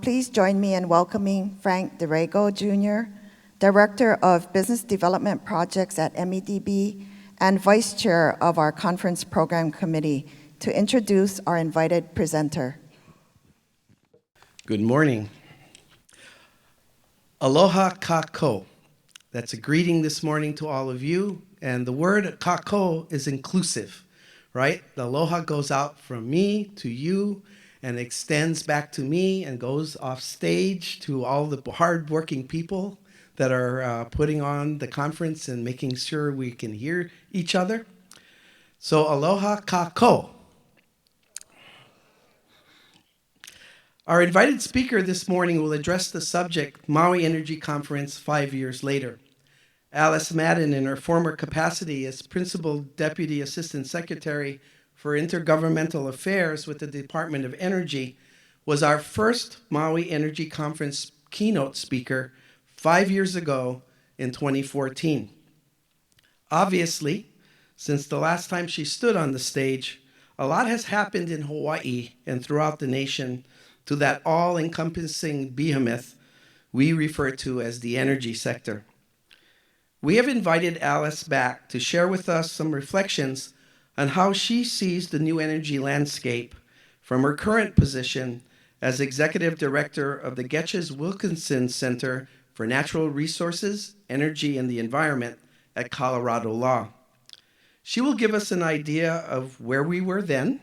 please join me in welcoming Frank Rego Jr., Director of Business Development Projects at MEDB and Vice Chair of our Conference Program Committee, to introduce our invited presenter. Good morning. Aloha kako. That's a greeting this morning to all of you. And the word kako is inclusive, right? The aloha goes out from me to you and extends back to me and goes off stage to all the hardworking people that are putting on the conference and making sure we can hear each other. So aloha kako. Our invited speaker this morning will address the subject, Maui Energy Conference 5 years later. Alice Madden, in her former capacity as Principal Deputy Assistant Secretary for Intergovernmental Affairs with the Department of Energy, was our first Maui Energy Conference keynote speaker 5 years ago in 2014. Obviously, since the last time she stood on the stage, a lot has happened in Hawaii and throughout the nation to that all-encompassing behemoth we refer to as the energy sector. We have invited Alice back to share with us some reflections on how she sees the new energy landscape from her current position as Executive Director of the Getches-Wilkinson Center for Natural Resources, Energy, and the Environment at Colorado Law. She will give us an idea of where we were then,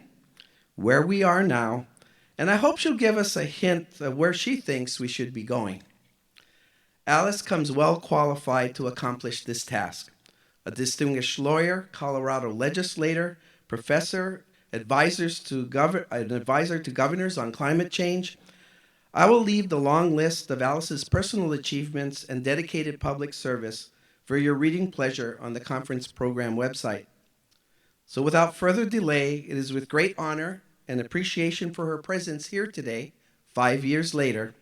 where we are now, and I hope she'll give us a hint of where she thinks we should be going. Alice comes well qualified to accomplish this task. A distinguished lawyer, Colorado legislator, professor, an advisor to governors on climate change. I will leave the long list of Alice's personal achievements and dedicated public service for your reading pleasure on the conference program website. So without further delay, it is with great honor and appreciation for her presence here today, 5 years later,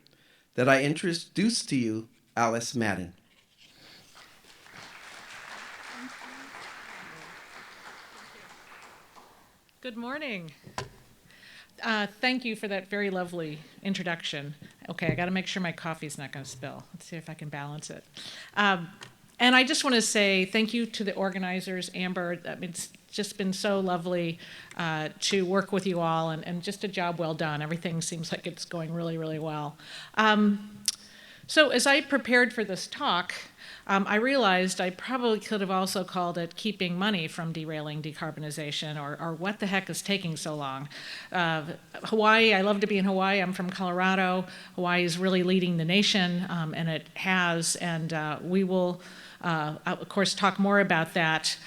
that I introduce to you Alice Madden. Good morning. Thank you for that very lovely introduction. Okay, I got to make sure my coffee's not going to spill. Let's see if I can balance it. And I just want to say thank you to the organizers, Amber. It's just been so lovely to work with you all, and just a job well done. Everything seems like it's going really, really well. So as I prepared for this talk, I realized I probably could have also called it Keeping Money from Derailing Decarbonization, or What the Heck is Taking So Long? Hawaii, I love to be in Hawaii. I'm from Colorado. Hawaii is really leading the nation, and it has, and we will, of course, talk more about that.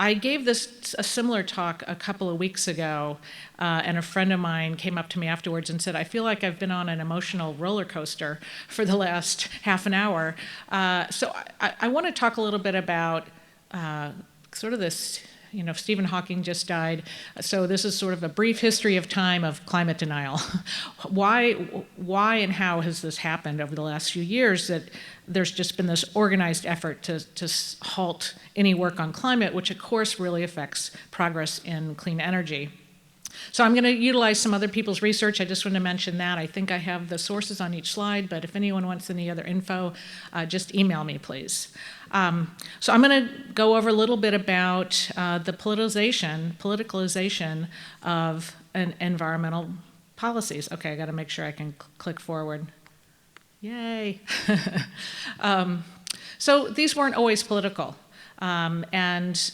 I gave a similar talk a couple of weeks ago, and a friend of mine came up to me afterwards and said, I feel like I've been on an emotional roller coaster for the last half an hour. So I want to talk a little bit about sort of this, Stephen Hawking just died, so this is sort of a brief history of time of climate denial. Why and how has this happened over the last few years that there's just been this organized effort to halt any work on climate, which of course really affects progress in clean energy. So I'm going to utilize some other people's research. I just want to mention that. I think I have the sources on each slide, but if anyone wants any other info, just email me, please. So I'm going to go over a little bit about the politicalization of environmental policies. Okay, I got to make sure I can click forward. Yay. So these weren't always political, and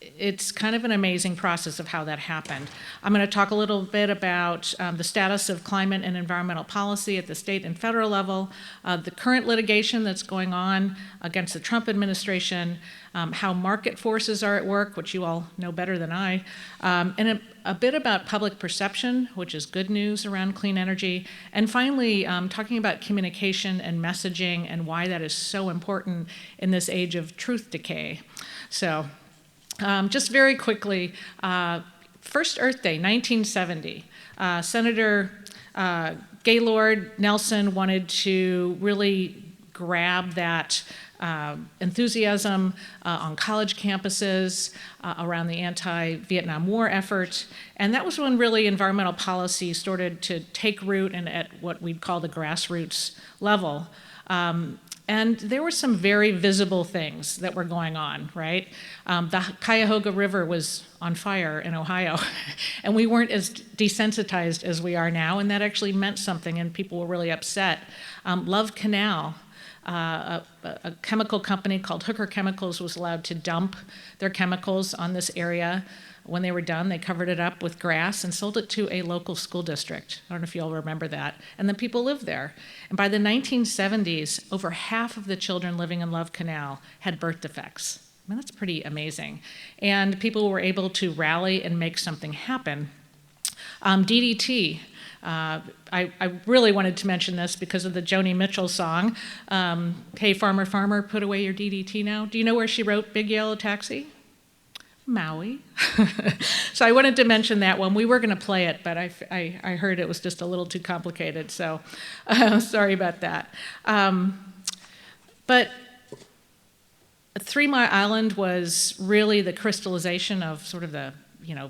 it's kind of an amazing process of how that happened. I'm going to talk a little bit about the status of climate and environmental policy at the state and federal level, the current litigation that's going on against the Trump administration, how market forces are at work, which you all know better than I, and a bit about public perception, which is good news around clean energy, and finally talking about communication and messaging and why that is so important in this age of truth decay. So just very quickly, first Earth Day, 1970. Senator Gaylord Nelson wanted to really grab that enthusiasm on college campuses around the anti-Vietnam War effort. And that was when really environmental policy started to take root and at what we'd call the grassroots level. And there were some very visible things that were going on, right? The Cuyahoga River was on fire in Ohio, and we weren't as desensitized as we are now, and that actually meant something, and people were really upset. Love Canal, a chemical company called Hooker Chemicals was allowed to dump their chemicals on this area. When they were done, they covered it up with grass and sold it to a local school district. I don't know if you all remember that. And then people lived there. And by the 1970s, over half of the children living in Love Canal had birth defects. I mean, that's pretty amazing. And people were able to rally and make something happen. DDT. I really wanted to mention this because of the Joni Mitchell song, Hey Farmer, Farmer, Put Away Your DDT Now. Do you know where she wrote Big Yellow Taxi? Maui. So I wanted to mention that one. We were going to play it, but I heard it was just a little too complicated, so sorry about that. But 3 Mile Island was really the crystallization of sort of the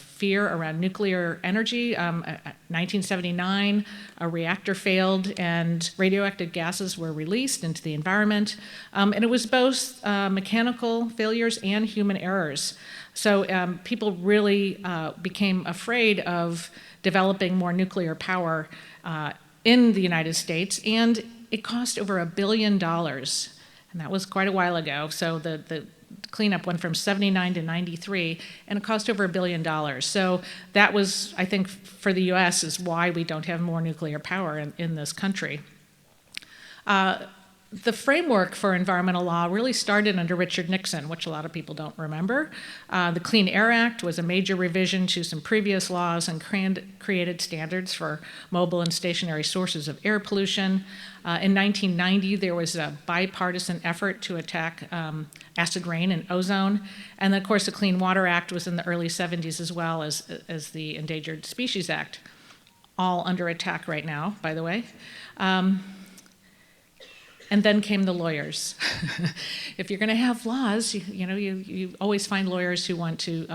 fear around nuclear energy. 1979, a reactor failed and radioactive gases were released into the environment. And it was both mechanical failures and human errors. So people really became afraid of developing more nuclear power in the United States, and it cost over $1 billion. And that was quite a while ago. So the cleanup went from 79 to 93, and it cost over $1 billion. So that was, I think, for the US, is why we don't have more nuclear power in this country. The framework for environmental law really started under Richard Nixon, which a lot of people don't remember. The Clean Air Act was a major revision to some previous laws and created standards for mobile and stationary sources of air pollution. In 1990, there was a bipartisan effort to attack acid rain and ozone. And then, of course, the Clean Water Act was in the early 70s, as well as the Endangered Species Act, all under attack right now, by the way. And then came the lawyers. If you're going to have laws, you always find lawyers who want to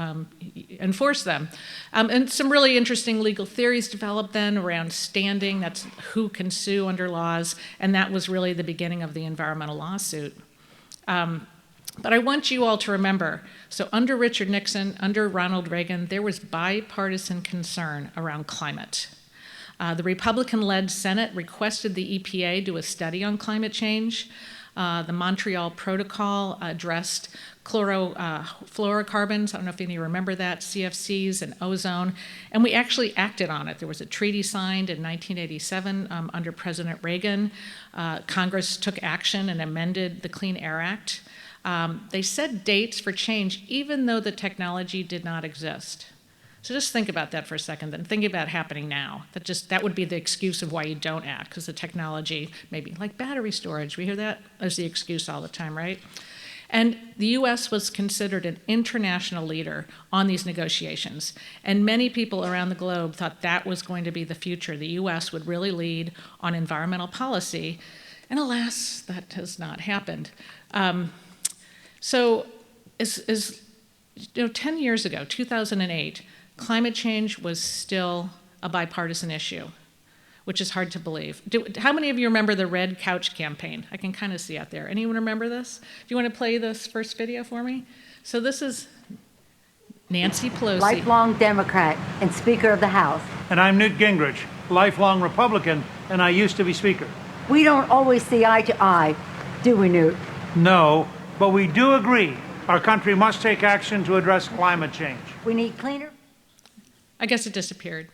enforce them. And some really interesting legal theories developed then around standing. That's who can sue under laws. And that was really the beginning of the environmental lawsuit. But I want you all to remember, so under Richard Nixon, under Ronald Reagan, there was bipartisan concern around climate. The Republican-led Senate requested the EPA do a study on climate change. The Montreal Protocol addressed fluorocarbons, I don't know if any of you remember that, CFCs and ozone, and we actually acted on it. There was a treaty signed in 1987 under President Reagan. Congress took action and amended the Clean Air Act. They set dates for change even though the technology did not exist. So just think about that for a second, and think about happening now. That would be the excuse of why you don't act, because the technology, maybe like battery storage, we hear that as the excuse all the time, right? And the US was considered an international leader on these negotiations. And many people around the globe thought that was going to be the future. The US would really lead on environmental policy. And alas, that has not happened. So 10 years ago, 2008, climate change was still a bipartisan issue, which is hard to believe. How many of you remember the Red Couch campaign? I can kind of see out there. Anyone remember this? Do you want to play this first video for me? So this is Nancy Pelosi. Lifelong Democrat and Speaker of the House. And I'm Newt Gingrich, lifelong Republican, and I used to be Speaker. We don't always see eye to eye, do we, Newt? No, but we do agree our country must take action to address climate change. We need cleaner. I guess it disappeared.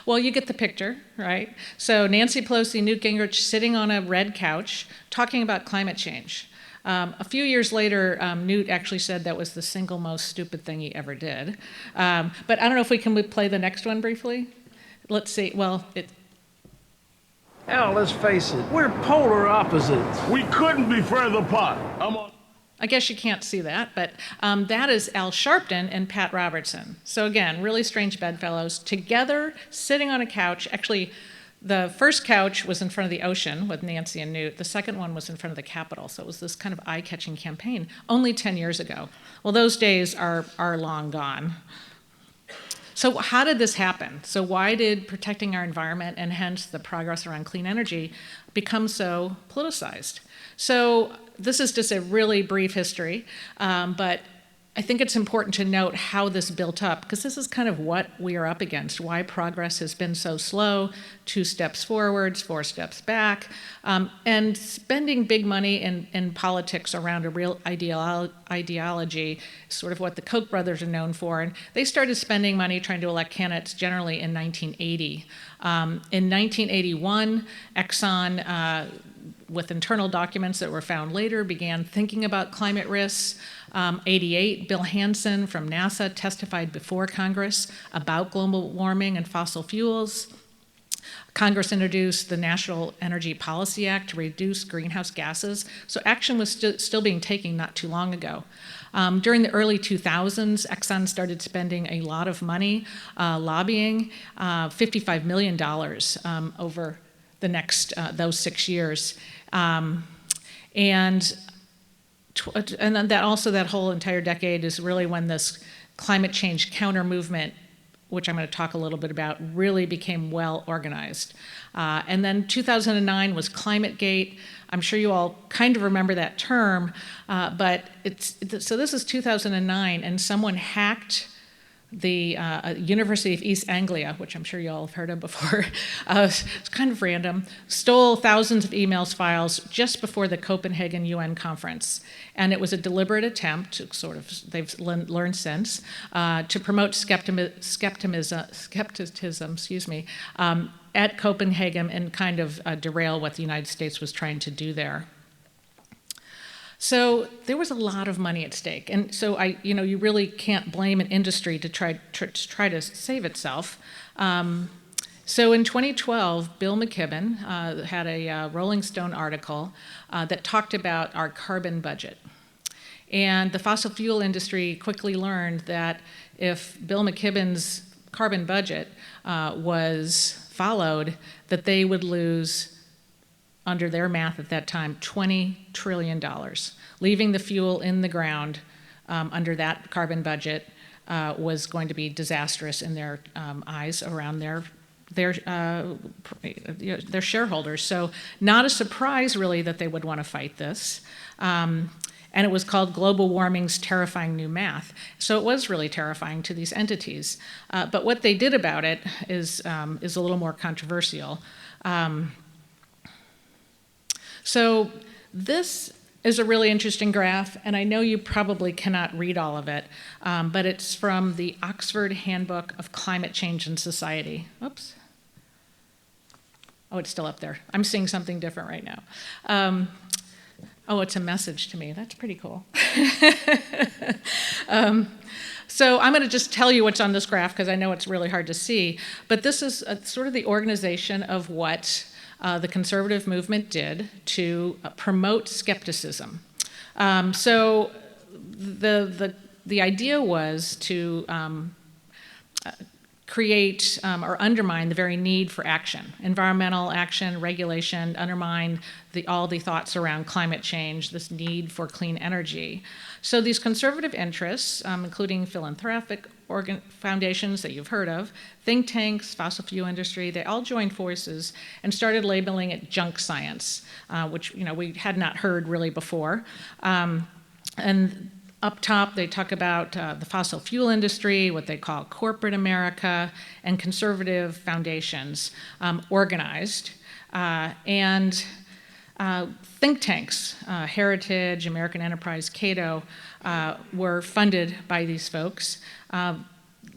Well, you get the picture, right? So Nancy Pelosi, Newt Gingrich sitting on a red couch talking about climate change. A few years later, Newt actually said that was the single most stupid thing he ever did. But I don't know if we can play the next one briefly. Let's see. Al, let's face it, we're polar opposites. We couldn't be further apart. I guess you can't see that, but that is Al Sharpton and Pat Robertson. So again, really strange bedfellows, together, sitting on a couch. Actually, The first couch was in front of the ocean with Nancy and Newt. The second one was in front of the Capitol. So it was this kind of eye-catching campaign only 10 years ago. Well, those days are long gone. So how did this happen? So why did protecting our environment and hence the progress around clean energy become so politicized? So this is just a really brief history, but I think it's important to note how this built up, because this is kind of what we are up against, why progress has been so slow, 2 steps forwards, 4 steps back, and spending big money in politics around a real ideology, sort of what the Koch brothers are known for. And they started spending money trying to elect candidates generally in 1980. In 1981, Exxon, with internal documents that were found later, began thinking about climate risks. 88, Bill Hansen from NASA testified before Congress about global warming and fossil fuels. Congress introduced the National Energy Policy Act to reduce greenhouse gases. So action was still being taken not too long ago. During the early 2000s, Exxon started spending a lot of money lobbying, $55 million over the next, those 6 years. And then that whole entire decade is really when this climate change counter movement, which I'm going to talk a little bit about, really became well organized. And then 2009 was ClimateGate. I'm sure you all kind of remember that term, but so this is 2009, and someone hacked the University of East Anglia, which I'm sure you all have heard of before. It's kind of random, stole thousands of emails files just before the Copenhagen UN conference. And it was a deliberate attempt to sort of, they've learned since, to promote skepticism, at Copenhagen and kind of derail what the United States was trying to do there. So there was a lot of money at stake, and so you really can't blame an industry to try to save itself. So in 2012, Bill McKibben had a Rolling Stone article that talked about our carbon budget, and the fossil fuel industry quickly learned that if Bill McKibben's carbon budget was followed, that they would lose, under their math at that time, $20 trillion. Leaving the fuel in the ground under that carbon budget was going to be disastrous in their eyes around their shareholders. So not a surprise, really, that they would want to fight this. And it was called Global Warming's Terrifying New Math. So it was really terrifying to these entities. But what they did about it is a little more controversial. So this is a really interesting graph, and I know you probably cannot read all of it, but it's from the Oxford Handbook of Climate Change and Society. Oops. Oh, it's still up there. I'm seeing something different right now. Oh, it's a message to me. That's pretty cool. So I'm going to just tell you what's on this graph because I know it's really hard to see, but this is sort of the organization of what the conservative movement did to promote skepticism. So the idea was to create or undermine the very need for action, environmental action, regulation, undermine all the thoughts around climate change, this need for clean energy. So these conservative interests, including philanthropic foundations that you've heard of, think tanks, fossil fuel industry, they all joined forces and started labeling it junk science, which we had not heard really before. And up top, they talk about the fossil fuel industry, what they call corporate America, and conservative foundations organized. And think tanks, Heritage, American Enterprise, Cato, were funded by these folks. And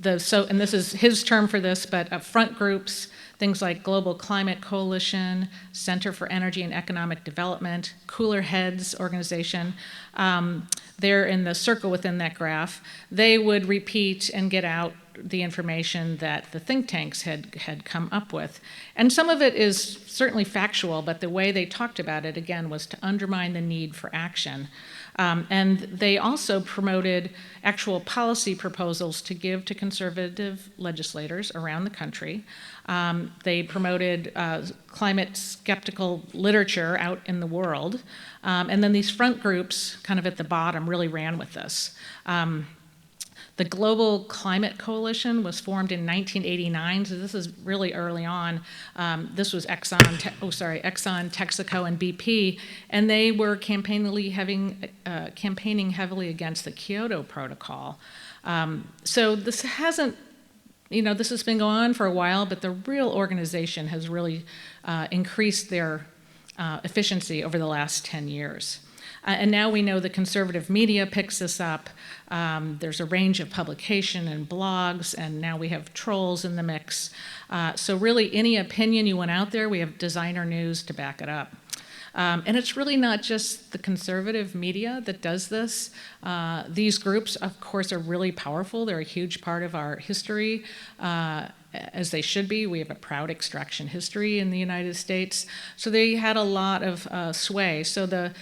this is his term for this, but front groups, things like Global Climate Coalition, Center for Energy and Economic Development, Cooler Heads organization, they're in the circle within that graph. They would repeat and get out the information that the think tanks had come up with. And some of it is certainly factual, but the way they talked about it, again, was to undermine the need for action. And they also promoted actual policy proposals to give to conservative legislators around the country. They promoted climate skeptical literature out in the world. And then these front groups, kind of at the bottom, really ran with this. The Global Climate Coalition was formed in 1989, so this is really early on. This was Exxon, Texaco, and BP, and they were campaigning heavily against the Kyoto Protocol. So this hasn't, this has been going on for a while, but the real organization has really increased their efficiency over the last 10 years. And now we know the conservative media picks this up. There's a range of publication and blogs, and now we have trolls in the mix. So really, any opinion you want out there, we have designer news to back it up. And it's really not just the conservative media that does this. These groups, of course, are really powerful. They're a huge part of our history, as they should be. We have a proud extraction history in the United States. So they had a lot of sway. So the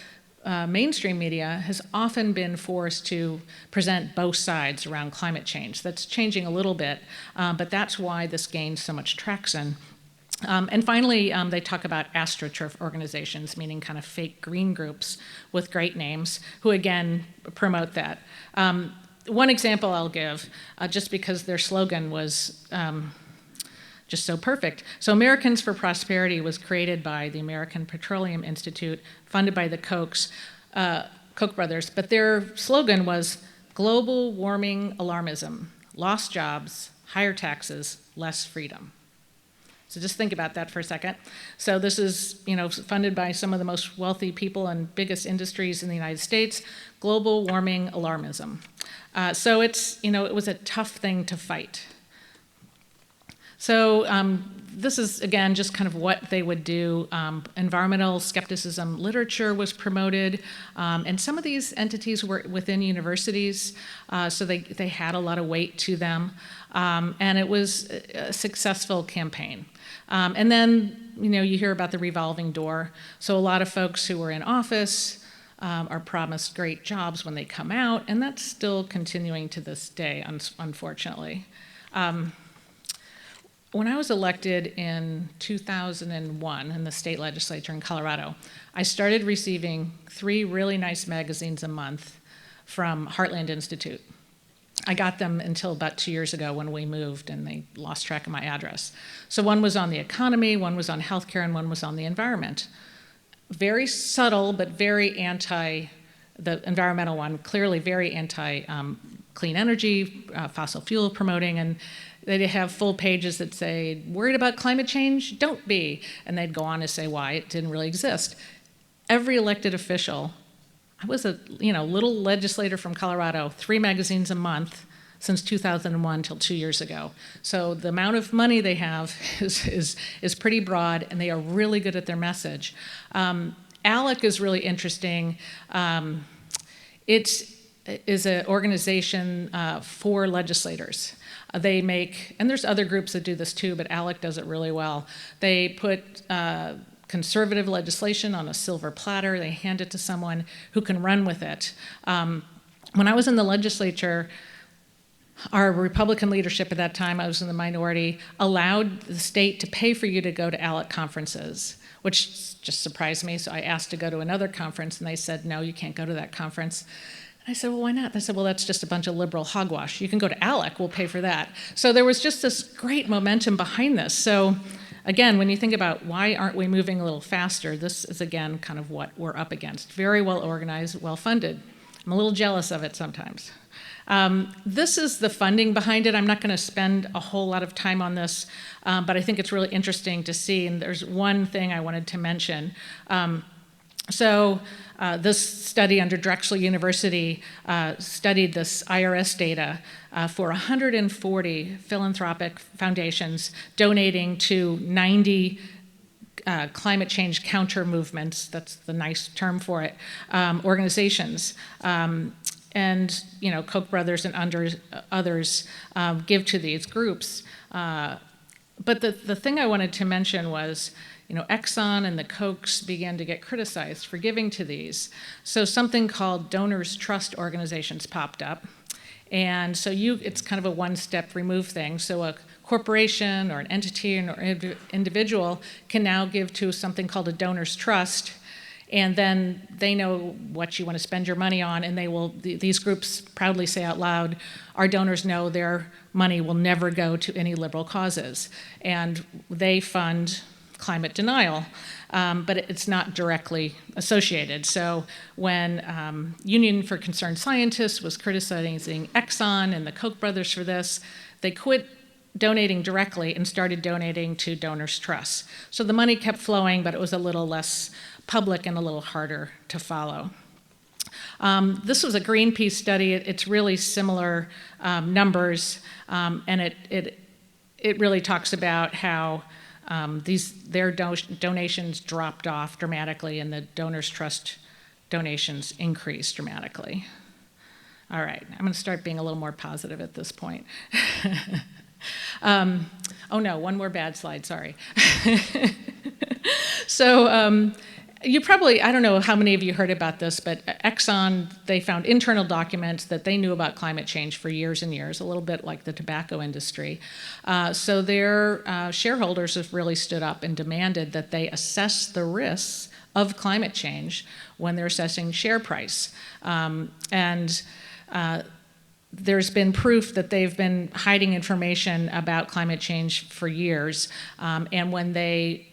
mainstream media has often been forced to present both sides around climate change. That's changing a little bit, but that's why this gains so much traction. And finally, they talk about astroturf organizations, meaning kind of fake green groups with great names, who again promote that. One example I'll give, just because their slogan was just so perfect. So Americans for Prosperity was created by the American Petroleum Institute, funded by the Koch brothers, but their slogan was global warming alarmism, lost jobs, higher taxes, less freedom. So just think about that for a second. So this is, funded by some of the most wealthy people and biggest industries in the United States, global warming alarmism. So it's, it was a tough thing to fight. So this is, again, just kind of what they would do. Environmental skepticism literature was promoted, and some of these entities were within universities, so they had a lot of weight to them, and it was a successful campaign. And then, you hear about the revolving door. So a lot of folks who were in office are promised great jobs when they come out, and that's still continuing to this day, unfortunately. When I was elected in 2001 in the state legislature in Colorado, I started receiving 3 really nice magazines a month from Heartland Institute. I got them until about 2 years ago when we moved and they lost track of my address. So one was on the economy, one was on healthcare, and one was on the environment. Very subtle, but very the environmental one, clearly very anti-clean energy, fossil fuel promoting, and they'd have full pages that say, worried about climate change? Don't be. And they'd go on to say why it didn't really exist. Every elected official, I was a little legislator from Colorado, 3 magazines a month since 2001 till 2 years ago. So the amount of money they have is pretty broad, and they are really good at their message. ALEC is really interesting. It is an organization for legislators. They make, and there's other groups that do this too, but ALEC does it really well. They put conservative legislation on a silver platter. They hand it to someone who can run with it. When I was in the legislature, our Republican leadership at that time, I was in the minority, allowed the state to pay for you to go to ALEC conferences, which just surprised me. So I asked to go to another conference, and they said, no, you can't go to that conference. I said, well, why not? They said, well, that's just a bunch of liberal hogwash. You can go to ALEC, we'll pay for that. So there was just this great momentum behind this. So again, when you think about why aren't we moving a little faster, this is, again, kind of what we're up against. Very well organized, well funded. I'm a little jealous of it sometimes. This is the funding behind it. I'm not going to spend a whole lot of time on this, but I think it's really interesting to see, and there's one thing I wanted to mention. This study under Drexel University studied this IRS data for 140 philanthropic foundations donating to 90 climate change counter movements, that's the nice term for it, organizations. and Koch brothers and others give to these groups. But the thing I wanted to mention was, Exxon and the Kochs began to get criticized for giving to these. So something called donors trust organizations popped up. And so it's kind of a one-step remove thing. So a corporation or an entity or individual can now give to something called a donors trust, and then they know what you want to spend your money on, and these groups proudly say out loud, our donors know their money will never go to any liberal causes. And they fund climate denial, but it's not directly associated. So when Union for Concerned Scientists was criticizing Exxon and the Koch brothers for this, they quit donating directly and started donating to donors' trusts. So the money kept flowing, but it was a little less public and a little harder to follow. This was a Greenpeace study. It's really similar numbers, and it really talks about how their donations dropped off dramatically and the donors' trust donations increased dramatically. All right, I'm going to start being a little more positive at this point. Oh no, one more bad slide, sorry. So you probably, I don't know how many of you heard about this, but Exxon, they found internal documents that they knew about climate change for years and years, a little bit like the tobacco industry. So their shareholders have really stood up and demanded that they assess the risks of climate change when they're assessing share price. There's been proof that they've been hiding information about climate change for years, and when they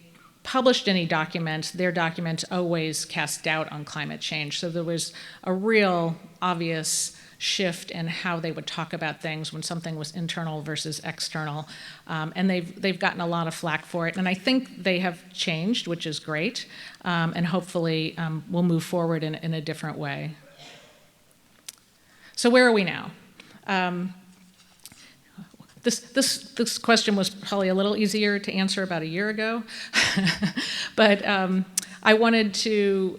published any documents, their documents always cast doubt on climate change. So there was a real obvious shift in how they would talk about things when something was internal versus external, and they've gotten a lot of flack for it. And I think they have changed, which is great, and hopefully we'll move forward in a different way. So where are we now? This question was probably a little easier to answer about a year ago, but I wanted to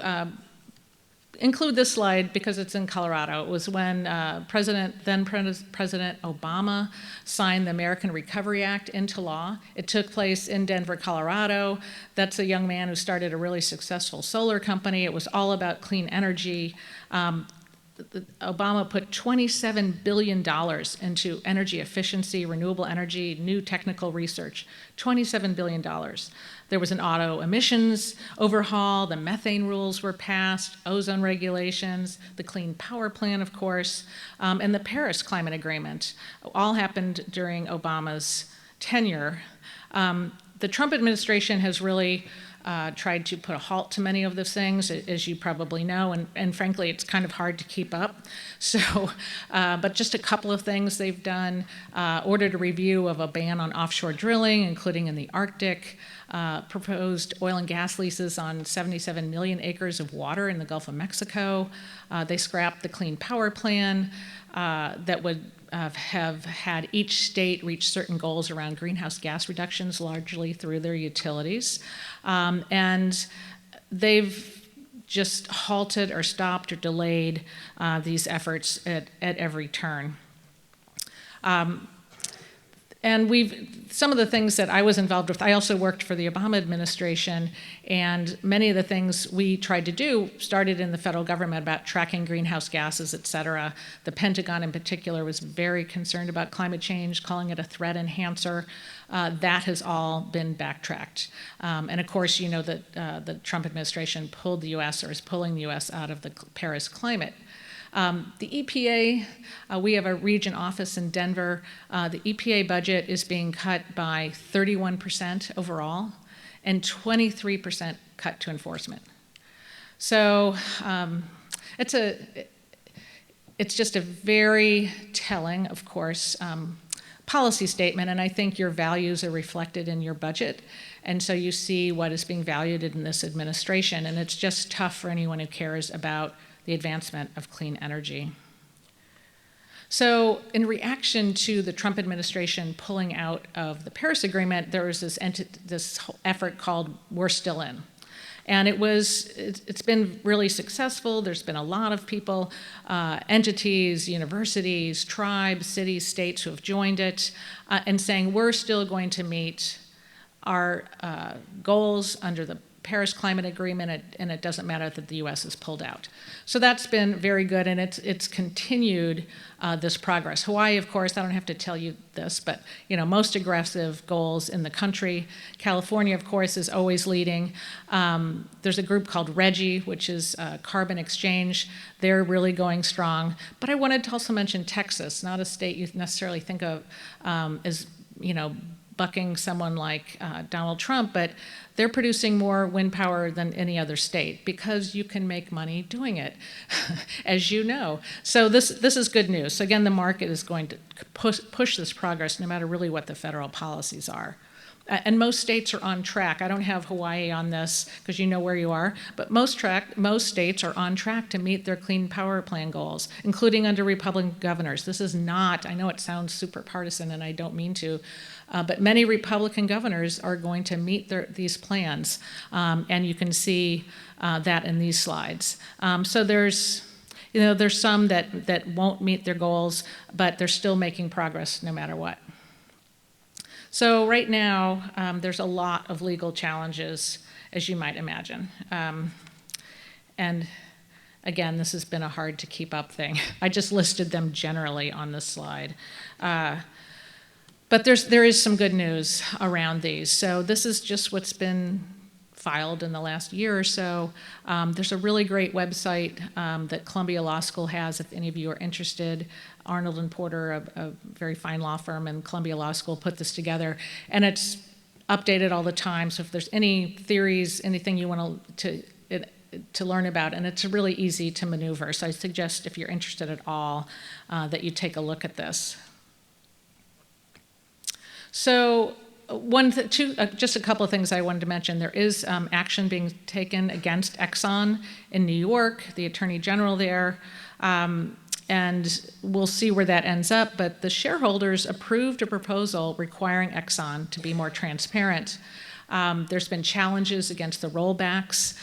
include this slide because it's in Colorado. It was when then President Obama signed the American Recovery Act into law. It took place in Denver, Colorado. That's a young man who started a really successful solar company. It was all about clean energy. Obama put $27 billion into energy efficiency, renewable energy, new technical research, $27 billion. There was an auto emissions overhaul, the methane rules were passed, ozone regulations, the Clean Power Plan, of course, and the Paris Climate Agreement. All happened during Obama's tenure. The Trump administration has really tried to put a halt to many of those things, as you probably know, and frankly, it's kind of hard to keep up. So, but just a couple of things they've done: ordered a review of a ban on offshore drilling, including in the Arctic, proposed oil and gas leases on 77 million acres of water in the Gulf of Mexico. They scrapped the Clean Power Plan that would have had each state reach certain goals around greenhouse gas reductions, largely through their utilities. And they've just halted or stopped or delayed these efforts at every turn. And some of the things that I was involved with, I also worked for the Obama administration, and many of the things we tried to do started in the federal government about tracking greenhouse gases, et cetera. The Pentagon in particular was very concerned about climate change, calling it a threat enhancer. That has all been backtracked. And of course, you know that the Trump administration pulled the US, or is pulling the US out of the Paris climate. The EPA, we have a region office in Denver. The EPA budget is being cut by 31% overall and 23% cut to enforcement. So it's just a very telling, of course, policy statement, and I think your values are reflected in your budget. And so you see what is being valued in this administration, and it's just tough for anyone who cares about the advancement of clean energy. So in reaction to the Trump administration pulling out of the Paris Agreement, there was this effort called We're Still In. And it's been really successful. There's been a lot of people, entities, universities, tribes, cities, states who have joined it and saying we're still going to meet our goals under the Paris Climate Agreement, and it doesn't matter that the U.S. has pulled out. So that's been very good, and it's continued this progress. Hawaii, of course, I don't have to tell you this, but most aggressive goals in the country. California, of course, is always leading. There's a group called Rego, which is carbon exchange. They're really going strong. But I wanted to also mention Texas, not a state you necessarily think of as bucking someone like Donald Trump, but they're producing more wind power than any other state because you can make money doing it, as you know. So this is good news. So again, the market is going to push this progress no matter really what the federal policies are. And most states are on track. I don't have Hawaii on this because you know where you are, but most states are on track to meet their Clean Power Plan goals, including under Republican governors. This is not, I know it sounds super partisan and I don't mean to, but many Republican governors are going to meet these plans, and you can see that in these slides. So there's some that won't meet their goals, but they're still making progress no matter what. So right now, there's a lot of legal challenges, as you might imagine. And again, this has been a hard to keep up thing. I just listed them generally on this slide. But there is some good news around these. So this is just what's been filed in the last year or so. There's a really great website that Columbia Law School has, if any of you are interested. Arnold and Porter, a very fine law firm, and Columbia Law School put this together. And it's updated all the time, so if there's any theories, anything you want to learn about, and it's really easy to maneuver. So I suggest if you're interested at all that you take a look at this. So just a couple of things I wanted to mention. There is action being taken against Exxon in New York, the Attorney General there, and we'll see where that ends up. But the shareholders approved a proposal requiring Exxon to be more transparent. There's been challenges against the rollbacks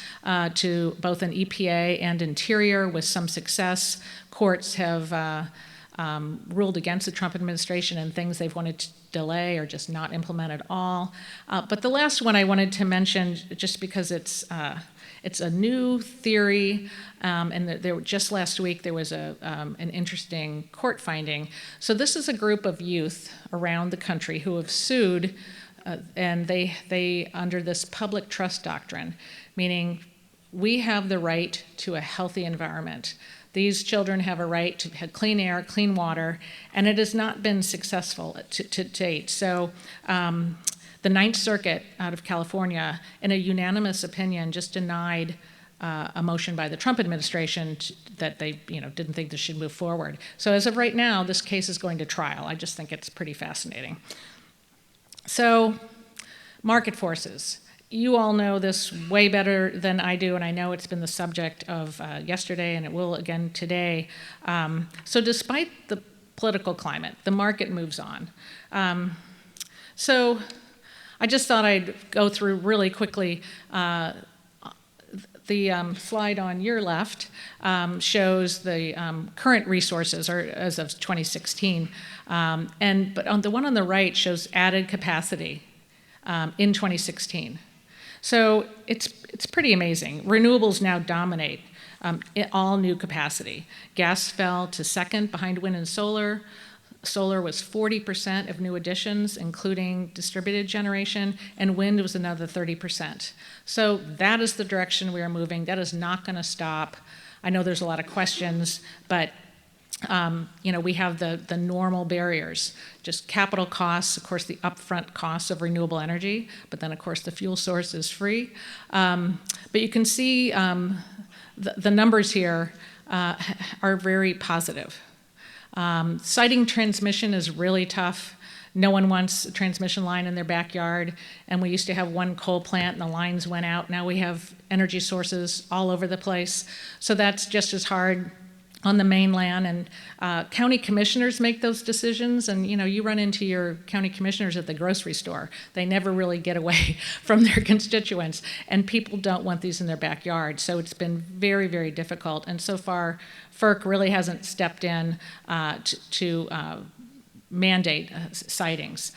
to both an EPA and Interior with some success. Courts have ruled against the Trump administration and things they've wanted to delay or just not implement at all. But the last one I wanted to mention, just because it's a new theory, and just last week there was an interesting court finding. So this is a group of youth around the country who have sued, and they under this public trust doctrine, meaning we have the right to a healthy environment. These children have a right to have clean air, clean water, and it has not been successful to date. So the Ninth Circuit out of California, in a unanimous opinion, just denied a motion by the Trump administration that they didn't think this should move forward. So as of right now, this case is going to trial. I just think it's pretty fascinating. So market forces. You all know this way better than I do, and I know it's been the subject of yesterday, and it will again today. So despite the political climate, the market moves on. So I just thought I'd go through really quickly. The slide on your left shows the current resources, or as of 2016, but on the one on the right shows added capacity in 2016. So it's pretty amazing. Renewables now dominate all new capacity. Gas fell to second behind wind and solar. Solar was 40% of new additions, including distributed generation, and wind was another 30%. So that is the direction we are moving. That is not going to stop. I know there's a lot of questions, but we have the normal barriers, just capital costs, of course, the upfront costs of renewable energy, but then, of course, the fuel source is free. But you can see the numbers here are very positive. Siting transmission is really tough. No one wants a transmission line in their backyard, and we used to have one coal plant and the lines went out. Now we have energy sources all over the place, so that's just as hard. on the mainland, and county commissioners make those decisions. And you run into your county commissioners at the grocery store. They never really get away from their constituents, and people don't want these in their backyard. So it's been very, very difficult. And so far, FERC really hasn't stepped in to mandate sightings.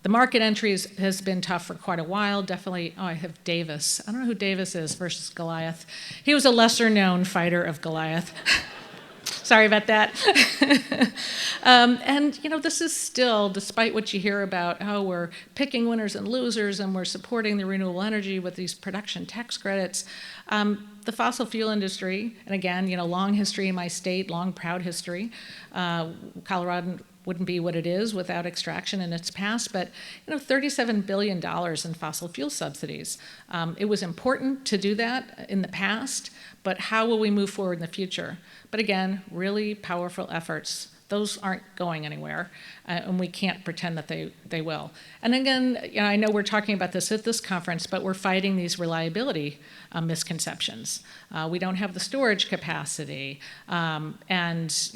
The market entries has been tough for quite a while. Definitely, I have Davis. I don't know who Davis is versus Goliath. He was a lesser known fighter of Goliath. Sorry about that. And this is still, despite what you hear about how we're picking winners and losers and we're supporting the renewable energy with these production tax credits, the fossil fuel industry, and again, long history in my state, long proud history. Colorado wouldn't be what it is without extraction in its past, but $37 billion in fossil fuel subsidies. It was important to do that in the past, but how will we move forward in the future? But again, really powerful efforts. Those aren't going anywhere, and we can't pretend that they will. And again, I know we're talking about this at this conference, but we're fighting these reliability misconceptions. We don't have the storage capacity, and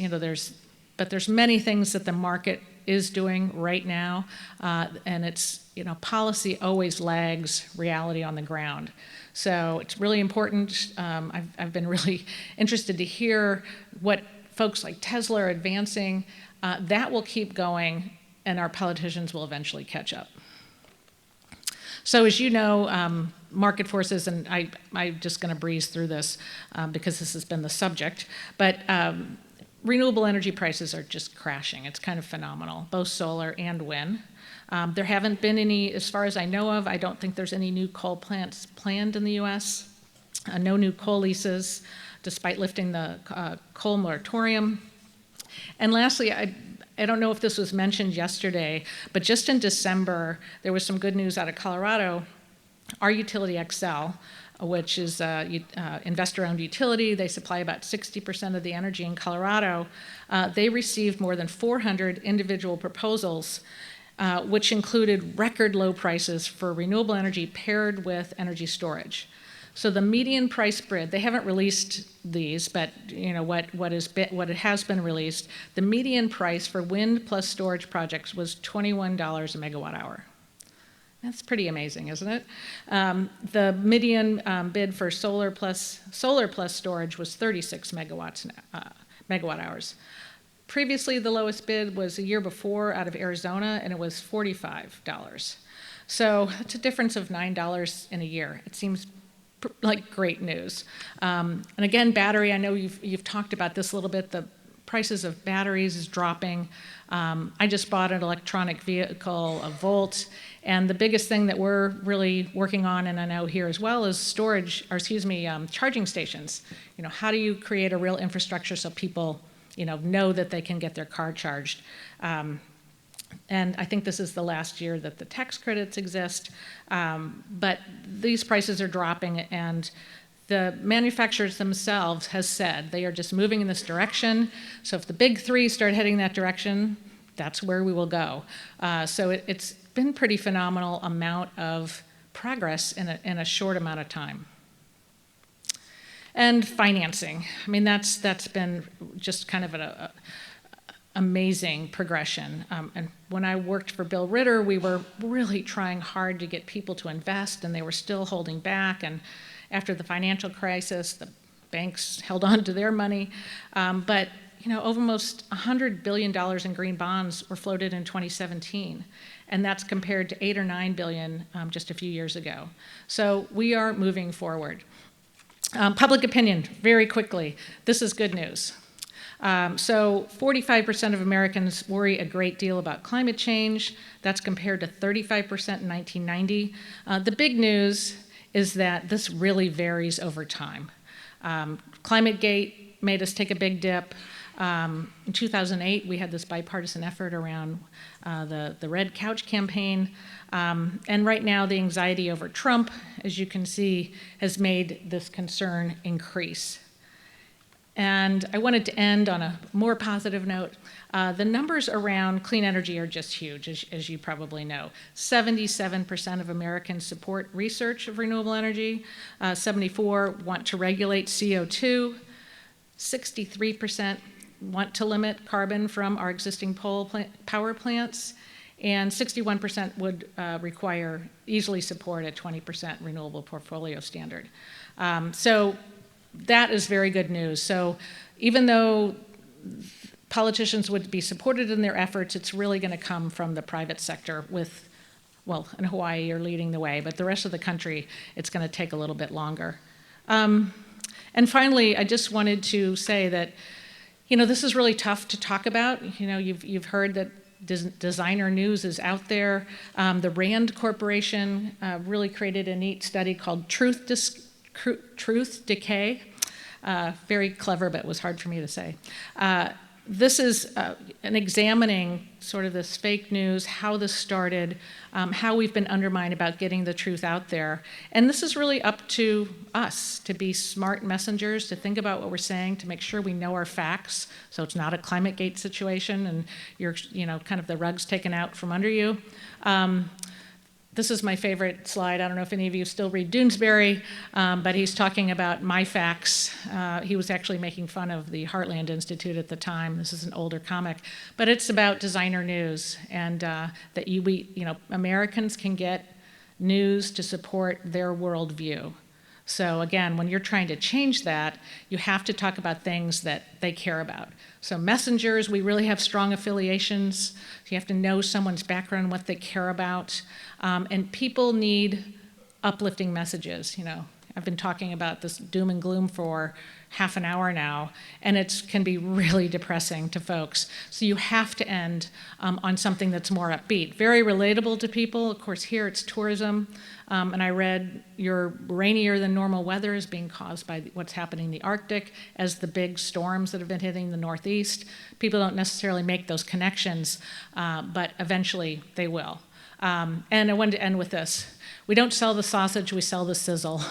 there's many things that the market is doing right now, and it's, policy always lags reality on the ground. So it's really important. I've been really interested to hear what folks like Tesla are advancing. That will keep going, and our politicians will eventually catch up. So as you know, market forces, and I'm just going to breeze through this because this has been the subject, but renewable energy prices are just crashing. It's kind of phenomenal, both solar and wind. There haven't been any, as far as I know of, I don't think there's any new coal plants planned in the US. No new coal leases, despite lifting the coal moratorium. And lastly, I don't know if this was mentioned yesterday, but just in December, there was some good news out of Colorado. Our utility XL, which is an investor-owned utility. They supply about 60% of the energy in Colorado. They received more than 400 individual proposals, which included record low prices for renewable energy paired with energy storage. So the median price bid, they haven't released these, but what has been released, the median price for wind plus storage projects was $21 a megawatt hour. That's pretty amazing, isn't it? The median bid for solar plus storage was 36 megawatt hours. Previously, the lowest bid was a year before out of Arizona, and it was $45. So it's a difference of $9 in a year. It seems like great news. And again, battery, I know you've talked about this a little bit. The prices of batteries is dropping. I just bought an electronic vehicle, a Volt, and the biggest thing that we're really working on, and I know here as well, is charging stations. How do you create a real infrastructure so people, know that they can get their car charged? And I think this is the last year that the tax credits exist, but these prices are dropping, and the manufacturers themselves has said they are just moving in this direction. So if the big three start heading that direction, that's where we will go. So it's been pretty phenomenal amount of progress in a short amount of time. And financing, that's been just kind of an amazing progression. And when I worked for Bill Ritter, we were really trying hard to get people to invest, and they were still holding back. And after the financial crisis, the banks held on to their money. But almost $100 billion in green bonds were floated in 2017. And that's compared to $8 or $9 billion just a few years ago. So we are moving forward. Public opinion, very quickly. This is good news. So 45% of Americans worry a great deal about climate change. That's compared to 35% in 1990. The big news is that this really varies over time. ClimateGate made us take a big dip. In 2008, we had this bipartisan effort around the Red Couch campaign. And right now, the anxiety over Trump, as you can see, has made this concern increase. And I wanted to end on a more positive note. The numbers around clean energy are just huge, as you probably know. 77% of Americans support research of renewable energy. 74% want to regulate CO2. 63% want to limit carbon from our existing power plants, and 61% would easily support a 20% renewable portfolio standard. So that is very good news. So even though politicians would be supported in their efforts, it's really going to come from the private sector with, well, in Hawaii, you're leading the way, but the rest of the country, it's going to take a little bit longer. And finally, I just wanted to say that, you know, this is really tough to talk about. You know, you've heard that designer news is out there. The Rand Corporation really created a neat study called Truth Decay. Very clever, but it was hard for me to say. This is an examining sort of this fake news, how this started, how we've been undermined about getting the truth out there. And this is really up to us to be smart messengers, to think about what we're saying, to make sure we know our facts, so it's not a ClimateGate situation and you're, you know, kind of the rug's taken out from under you. This is my favorite slide. I don't know if any of you still read Doonesbury, but he's talking about my facts. He was actually making fun of the Heartland Institute at the time. This is an older comic, but it's about designer news and that Americans can get news to support their worldview. So again, when you're trying to change that, you have to talk about things that they care about. So messengers, we really have strong affiliations. You have to know someone's background, what they care about. And people need uplifting messages. You know, I've been talking about this doom and gloom for half an hour now, and it can be really depressing to folks. So you have to end on something that's more upbeat, very relatable to people. Of course, here it's tourism. And I read your rainier than normal weather is being caused by what's happening in the Arctic as the big storms that have been hitting the Northeast. People don't necessarily make those connections, but eventually they will. And I wanted to end with this. We don't sell the sausage, we sell the sizzle.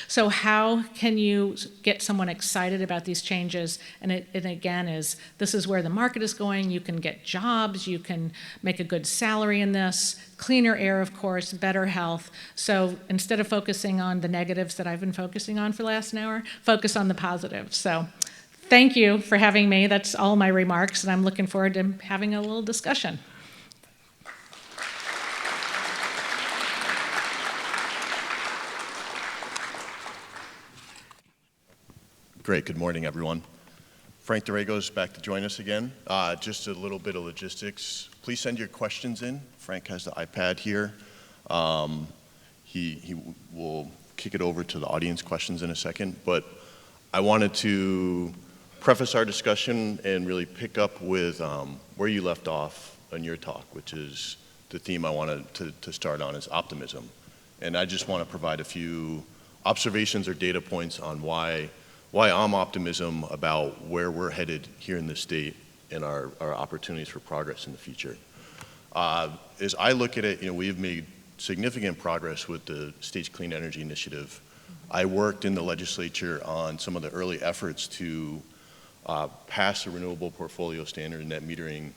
So how can you get someone excited about these changes? And it again is, this is where the market is going. You can get jobs, you can make a good salary in this, cleaner air, of course, better health. So instead of focusing on the negatives that I've been focusing on for the last hour, focus on the positives. So thank you for having me. That's all my remarks, and I'm looking forward to having a little discussion. Great, good morning, everyone. Frank Rego is back to join us again. Just a little bit of logistics. Please send your questions in. Frank has the iPad here. He will kick it over to the audience questions in a second, but I wanted to preface our discussion and really pick up with where you left off in your talk, which is the theme I wanted to start on is optimism. And I just want to provide a few observations or data points on why I'm optimism about where we're headed here in the state and our opportunities for progress in the future. As I look at it, we have made significant progress with the state's clean energy initiative. I worked in the legislature on some of the early efforts to pass the renewable portfolio standard and net metering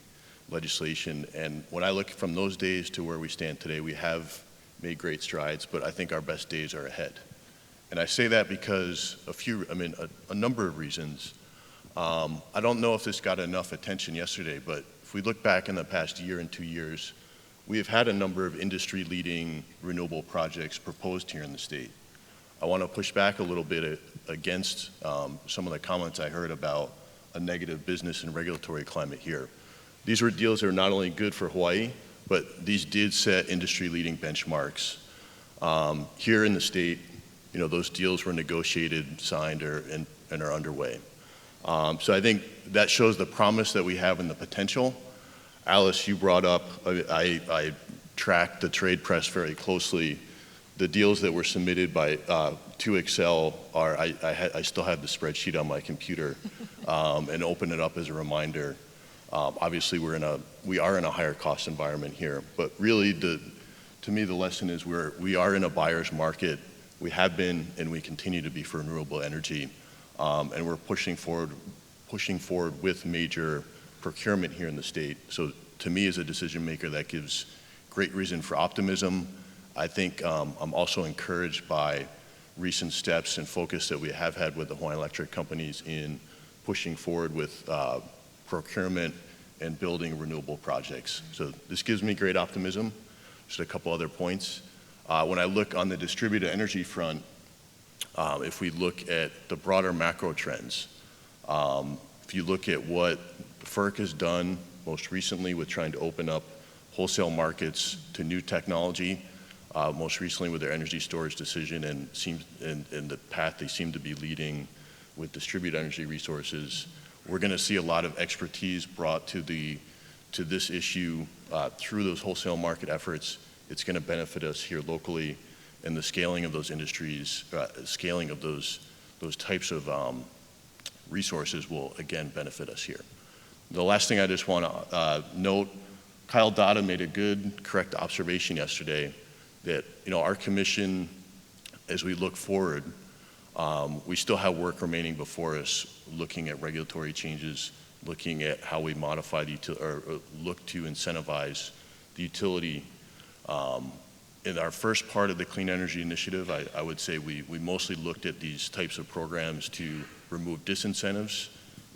legislation. And when I look from those days to where we stand today, we have made great strides, but I think our best days are ahead. And I say that because a number of reasons. I don't know if this got enough attention yesterday, but if we look back in the past year and 2 years, we have had a number of industry-leading renewable projects proposed here in the state. I want to push back a little bit against some of the comments I heard about a negative business and regulatory climate here. These were deals that are not only good for Hawaii, but these did set industry-leading benchmarks. Here in the state, those deals were negotiated, signed, and are underway. So I think that shows the promise that we have and the potential. Alice, you brought up, I tracked the trade press very closely. The deals that were submitted by to Excel I still have the spreadsheet on my computer and open it up as a reminder. Obviously, we are in a higher cost environment here, but really, to me, the lesson is we are in a buyer's market. We have been, and we continue to be for renewable energy, and we're pushing forward with major procurement here in the state. So to me, as a decision maker, that gives great reason for optimism. I think I'm also encouraged by recent steps and focus that we have had with the Hawaiian Electric companies in pushing forward with procurement and building renewable projects. So this gives me great optimism. Just a couple other points. When I look on the distributed energy front, if we look at the broader macro trends, if you look at what FERC has done most recently with trying to open up wholesale markets to new technology, most recently with their energy storage decision and the path they seem to be leading with distributed energy resources, we're going to see a lot of expertise brought to this issue through those wholesale market efforts. It's going to benefit us here locally, and the scaling of those industries, scaling of those types of resources will again benefit us here. The last thing I just want to note, Kyle Dada made a good, correct observation yesterday that our commission, as we look forward, we still have work remaining before us, looking at regulatory changes, looking at how we modify or look to incentivize the utility. In our first part of the Clean Energy Initiative, I would say we mostly looked at these types of programs to remove disincentives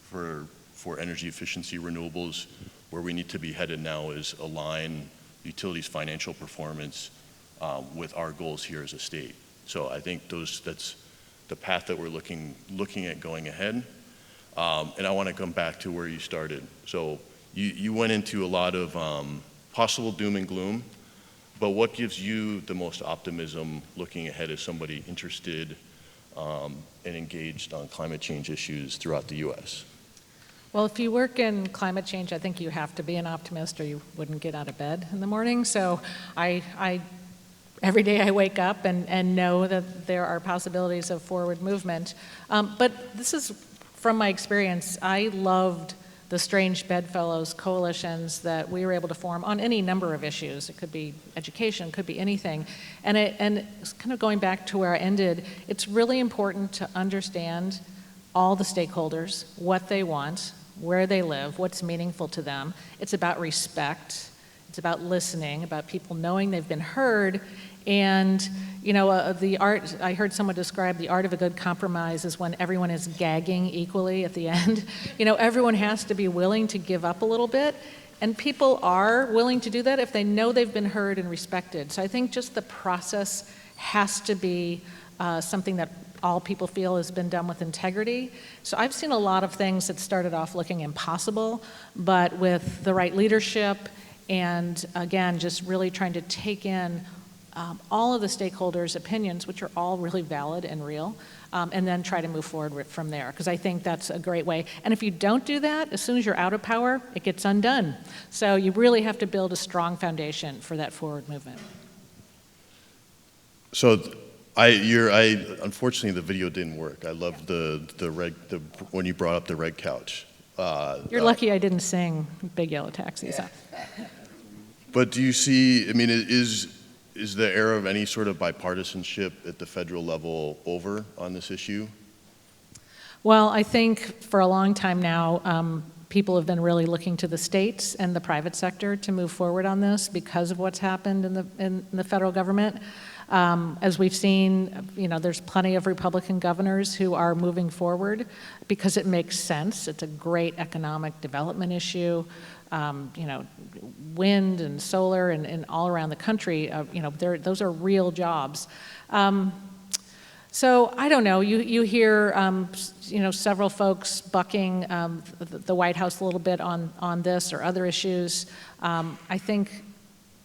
for energy efficiency renewables. Where we need to be headed now is align utilities' financial performance with our goals here as a state. So I think that's the path that we're looking at going ahead. And I want to come back to where you started. So you went into a lot of possible doom and gloom, but what gives you the most optimism looking ahead as somebody interested and engaged on climate change issues throughout the U.S.? Well, if you work in climate change, I think you have to be an optimist or you wouldn't get out of bed in the morning. So every day I wake up and know that there are possibilities of forward movement. But this is from my experience. I loved the strange bedfellows coalitions that we were able to form on any number of issues. It could be education, it could be anything. And it's kind of going back to where I ended, it's really important to understand all the stakeholders, what they want, where they live, what's meaningful to them. It's about respect. It's about listening, about people knowing they've been heard. And, the art, I heard someone describe the art of a good compromise is when everyone is gagging equally at the end. Everyone has to be willing to give up a little bit. And people are willing to do that if they know they've been heard and respected. So I think just the process has to be something that all people feel has been done with integrity. So I've seen a lot of things that started off looking impossible, but with the right leadership and, again, just really trying to take in all of the stakeholders' opinions, which are all really valid and real, and then try to move forward from there, because I think that's a great way. And if you don't do that, as soon as you're out of power, it gets undone. So you really have to build a strong foundation for that forward movement. So unfortunately, the video didn't work. I loved when you brought up the red couch. You're lucky I didn't sing Big Yellow Taxi. Yeah. But do you see, is the era of any sort of bipartisanship at the federal level over on this issue? Well, I think for a long time now, people have been really looking to the states and the private sector to move forward on this because of what's happened in the federal government. As we've seen, there's plenty of Republican governors who are moving forward because it makes sense. It's a great economic development issue. Wind and solar and all around the country, those are real jobs. So I don't know, you hear, several folks bucking the White House a little bit on this or other issues. I think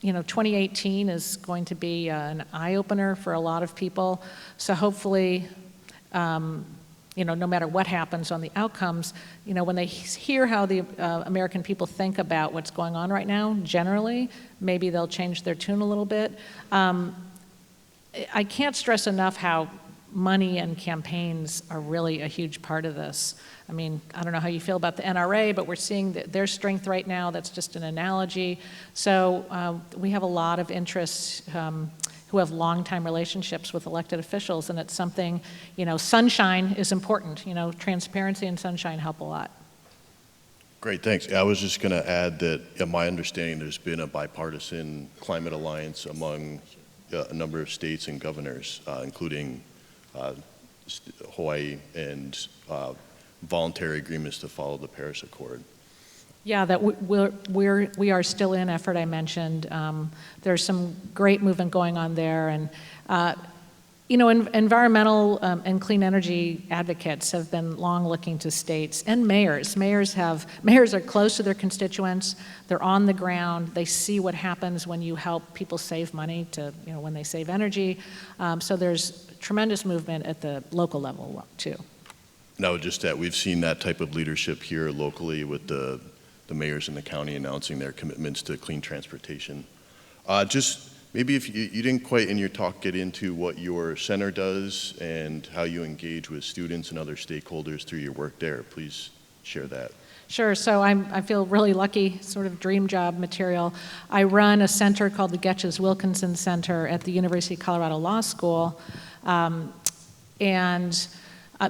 2018 is going to be an eye-opener for a lot of people. So hopefully, no matter what happens on the outcomes, when they hear how the American people think about what's going on right now, generally, maybe they'll change their tune a little bit. I can't stress enough how money and campaigns are really a huge part of this. I don't know how you feel about the NRA, but we're seeing their strength right now. That's just an analogy. So we have a lot of interests who have long-time relationships with elected officials, and it's something, sunshine is important. Transparency and sunshine help a lot. Great, thanks. I was just going to add that, in my understanding, there's been a bipartisan climate alliance among a number of states and governors, including Hawaii and voluntary agreements to follow the Paris Accord. Yeah, that we are still in effort. I mentioned there's some great movement going on there, and environmental and clean energy advocates have been long looking to states and mayors. Mayors are close to their constituents. They're on the ground. They see what happens when you help people save money when they save energy. So there's tremendous movement at the local level too. No, just that we've seen that type of leadership here locally with the mayors in the county announcing their commitments to clean transportation. Just maybe if you didn't quite in your talk get into what your center does and how you engage with students and other stakeholders through your work there, please share that. Sure. So I feel really lucky, sort of dream job material. I run a center called the Getches-Wilkinson Center at the University of Colorado Law School.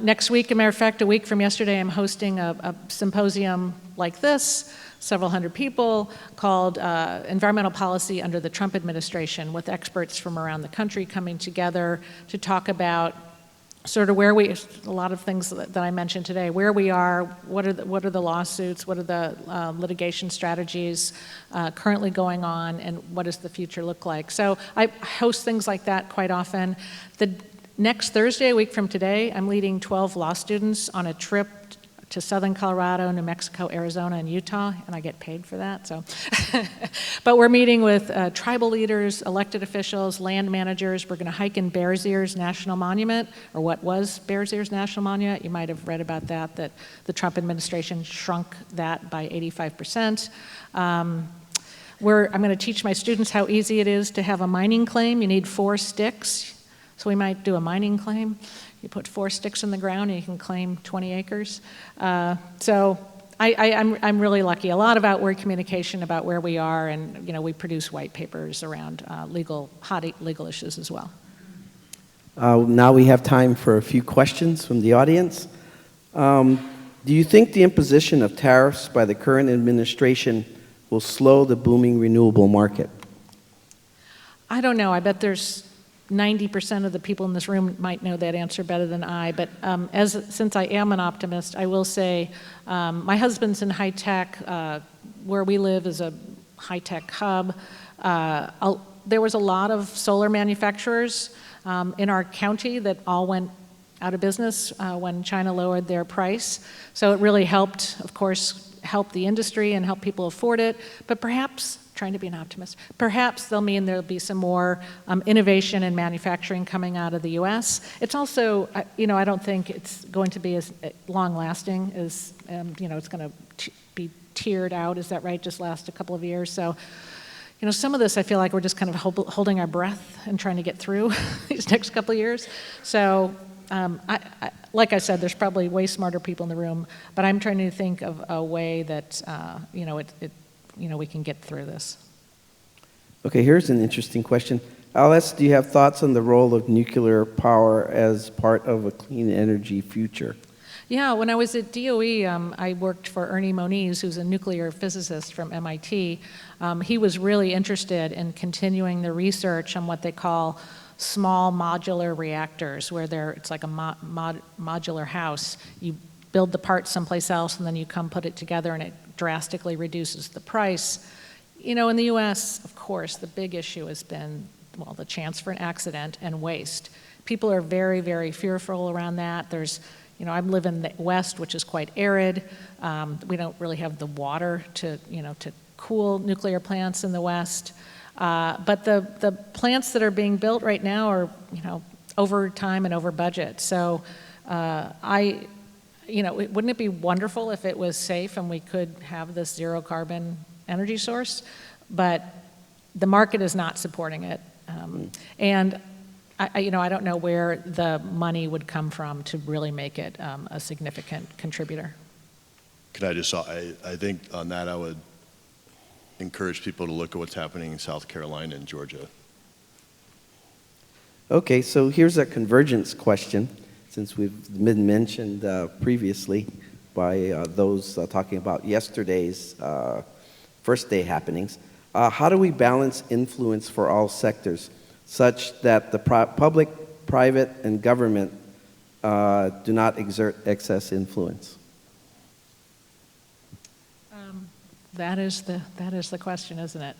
Next week, as a matter of fact, a week from yesterday, I'm hosting a symposium like this, several hundred people, called Environmental Policy Under the Trump Administration, with experts from around the country coming together to talk about sort of a lot of things that I mentioned today, where we are, what are the lawsuits, what are the litigation strategies currently going on, and what does the future look like. So I host things like that quite often. The next Thursday, a week from today, I'm leading 12 law students on a trip to southern Colorado, New Mexico, Arizona, and Utah, and I get paid for that. So, but we're meeting with tribal leaders, elected officials, land managers. We're going to hike in Bears Ears National Monument, or what was Bears Ears National Monument. You might have read about that the Trump administration shrunk that by 85%. I'm going to teach my students how easy it is to have a mining claim. You need 4 sticks. So we might do a mining claim. You put 4 sticks in the ground and you can claim 20 acres. So I'm really lucky. A lot of outward communication about where we are, and we produce white papers around hot legal issues as well. Now we have time for a few questions from the audience. Do you think the imposition of tariffs by the current administration will slow the booming renewable market? I don't know. I bet there's 90% of the people in this room might know that answer better than I, but since I am an optimist, I will say my husband's in high tech. Where we live is a high tech hub. There was a lot of solar manufacturers in our county that all went out of business when China lowered their price. So it really helped, of course, help the industry and help people afford it, but perhaps, trying to be an optimist, perhaps they'll mean there'll be some more innovation and manufacturing coming out of the U.S. It's also, I don't think it's going to be as long-lasting as, it's going to be tiered out, is that right, just last a couple of years. So, some of this I feel like we're just kind of holding our breath and trying to get through these next couple of years. So, like I said, there's probably way smarter people in the room, but I'm trying to think of a way that, we can get through this. Okay, here's an interesting question. Alice, do you have thoughts on the role of nuclear power as part of a clean energy future? Yeah, when I was at DOE, I worked for Ernie Moniz, who's a nuclear physicist from MIT. He was really interested in continuing the research on what they call small modular reactors, where it's like a modular house. You build the parts someplace else, and then you come put it together, and it drastically reduces the price. In the U.S., of course, the big issue has been, the chance for an accident and waste. People are very, very fearful around that. I live in the West, which is quite arid. We don't really have the water to cool nuclear plants in the West. But the plants that are being built right now are, over time and over budget. So wouldn't it be wonderful if it was safe and we could have this zero carbon energy source? But the market is not supporting it. And I don't know where the money would come from to really make it a significant contributor. Can I just, I think on that I would encourage people to look at what's happening in South Carolina and Georgia. Okay, so here's a convergence question, since we've been mentioned previously by those talking about yesterday's first day happenings. How do we balance influence for all sectors such that the public, private, and government do not exert excess influence? That is the question, isn't it?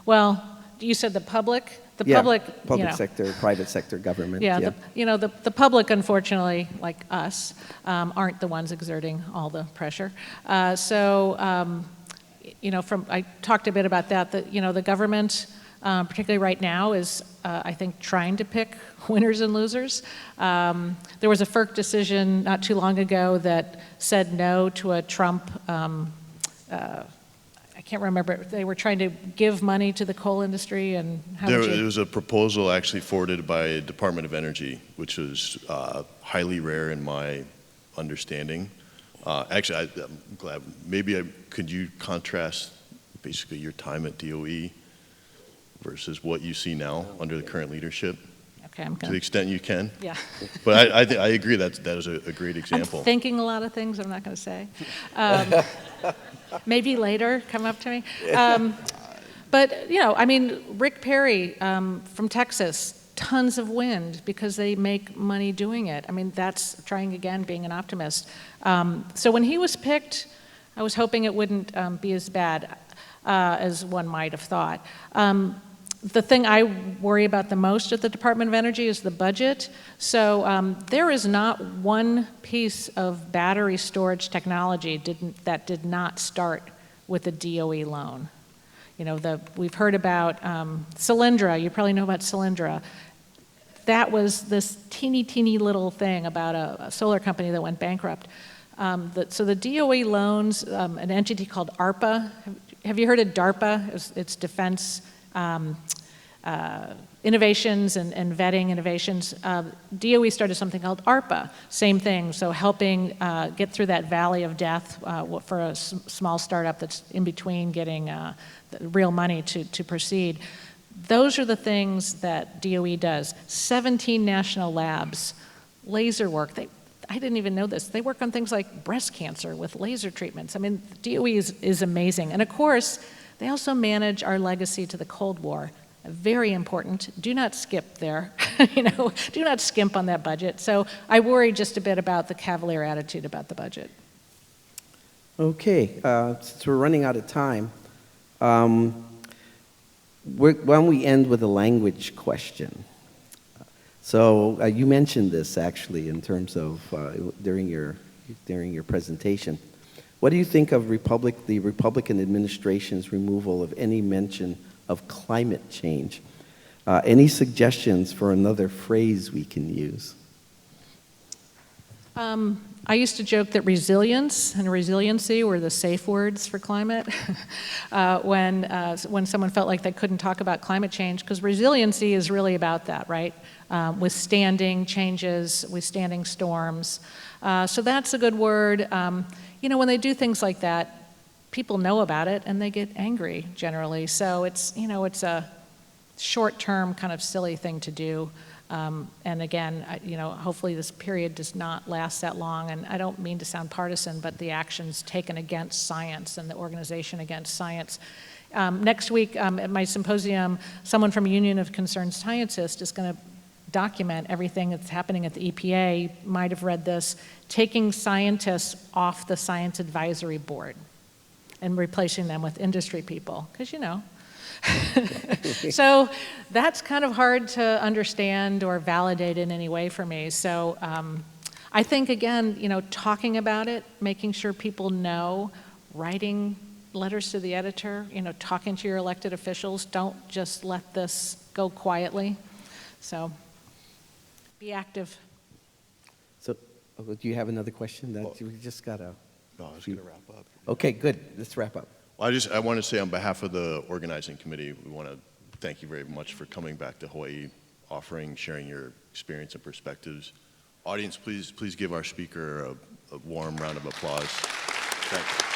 Well, you said the public. The public, public sector, private sector, government. Yeah, the public, unfortunately, like us, aren't the ones exerting all the pressure. I talked a bit about that. The government, particularly right now, is I think trying to pick winners and losers. There was a FERC decision not too long ago that said no to a Trump. I can't remember. They were trying to give money to the coal industry, and there was a proposal actually forwarded by Department of Energy, which was highly rare in my understanding. Actually, I'm glad. Maybe could you contrast basically your time at DOE versus what you see now under the current leadership? Okay, I'm to the extent you can. Yeah. But I agree that is a great example. I'm thinking a lot of things I'm not going to say. Maybe later, come up to me. But, Rick Perry from Texas, tons of wind because they make money doing it. That's trying again, being an optimist. So when he was picked, I was hoping it wouldn't be as bad as one might have thought. The thing I worry about the most at the Department of Energy is the budget. So there is not one piece of battery storage technology that did not start with a DOE loan. We've heard about Solyndra. You probably know about Solyndra. That was this teeny little thing about a solar company that went bankrupt. So the DOE loans, an entity called ARPA. Have you heard of DARPA? It's defense innovations and vetting innovations. DOE started something called ARPA, same thing, so helping get through that valley of death for a small startup that's in between getting the real money to proceed. Those are the things that DOE does. 17 national labs, laser work. I didn't even know this. They work on things like breast cancer with laser treatments. DOE is amazing. And of course, they also manage our legacy to the Cold War. Very important. Do not skip there. Do not skimp on that budget. So I worry just a bit about the cavalier attitude about the budget. Okay, since we're running out of time, why don't we end with a language question? So you mentioned this actually in terms of during your presentation. What do you think of the Republican administration's removal of any mention of climate change? Any suggestions for another phrase we can use? I used to joke that resilience and resiliency were the safe words for climate when someone felt like they couldn't talk about climate change, because resiliency is really about that, right? Withstanding changes, withstanding storms. So that's a good word. When they do things like that, people know about it and they get angry generally. So it's a short-term kind of silly thing to do. And again, hopefully this period does not last that long. And I don't mean to sound partisan, but the actions taken against science and the organization against science. Next week at my symposium, someone from Union of Concerned Scientists is going to document everything that's happening at the EPA. You might have read this, taking scientists off the Science Advisory Board and replacing them with industry people, because So that's kind of hard to understand or validate in any way for me. So I think, again, talking about it, making sure people know, writing letters to the editor, talking to your elected officials, don't just let this go quietly. So be active. So do you have another question? We just got to... No, I was going to wrap up. Okay, good. Let's wrap up. Well, I want to say on behalf of the organizing committee, we want to thank you very much for coming back to Hawaii, sharing your experience and perspectives. Audience, please give our speaker a warm round of applause. Thank you.